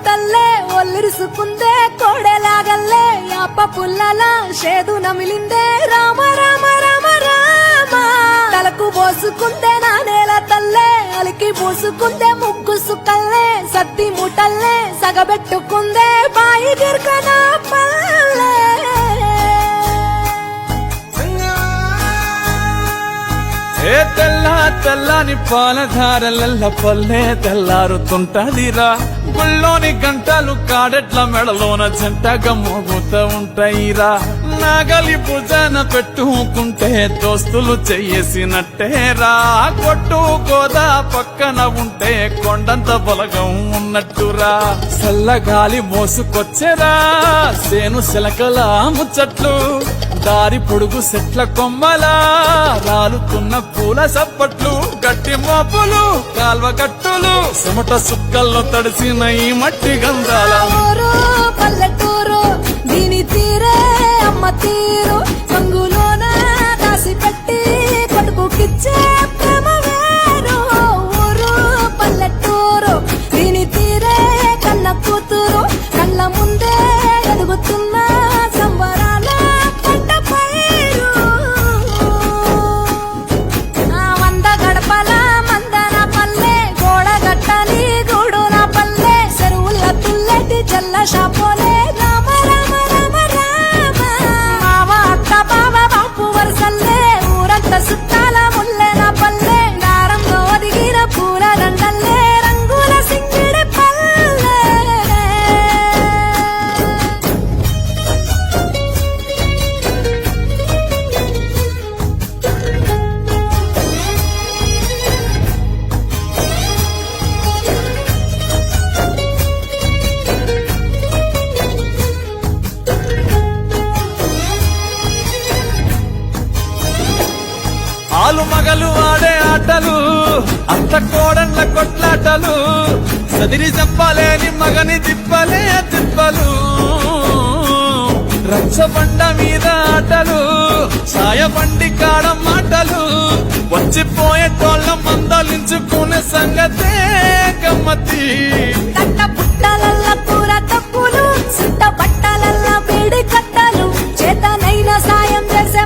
తల్లే ఒల్లిరుసుకుందే కోడెలాగల్లే యాప పుల్లల షేదు నమిలిందే రామ రామ రామ రామ తలకు పోసుకుందే నా నేల తల్లే అలికి పూసుకుందే ముగ్గు సుక్కల్లే సత్తి ముటల్లే సగబెట్టుకుందే బాయి గిర్కన పల్లె ఏ తెల్లని పాలధారలల్ల పల్లె తెల్లారుతుంటదిరా గుళ్ళోని గంటలు కాడెట్ల మెడలోన జంటగా మోగుతూ ఉంటాయిరా నాగలి భుజాన పెట్టుకుంటే దోస్తులు చెయ్యేసినట్టేరా కొట్టు గోదా పక్కన ఉంటే కొండంత బలగం ఉన్నట్టురా చల్లగాలి మోసుకొచ్చెరా సేను శిలకల ముచ్చట్లు దారి పొడుగు చెట్ల కొమ్మలా రాలుతున్న పూల సప్పట్లు గట్టి మోపులు కాల్వ కట్టులు చెమట సుక్కల్లో తడిసిన ఈ మట్టి గంధాల ఊరు పల్లెటూరు దీని తీరే అమ్మ తీరు సంగులోన దాసి పెట్టి కొడుకుకిచ్చే ప్రేమ వేరు ఊరు పల్లెటూరు దీని తీరే కన్న కూతురు కళ్ళ ముందే ఎదుగుతున్న సంబరాల పంట పైరు వంద గడపల మందన పల్లె గోడ గట్టని గూడు నా పల్లె చెరువుల తుల్లెటి జల్ల షాపోలే రామ రామ రామ రామ మామ అత్త బావ బాపు వరసల్లే ఊరంత సుట్టాల ముల్లె నా పల్లె దారంలో ఒదిగిన పూల దండల్లే రంగుల సింగిడి పల్లె ఆలు మగలు ఆడే ఆటలు అంత కోడళ్ళ కొట్లాటలు సదిరి చెప్పలేని మగని తిప్పలే తిప్పలు రచ్చబండ మీద ఆటలు సాయబండి కాడ మాటలు వచ్చిపోయే తోళ్ళ మందలించుకునే సంగతే గమ్మతి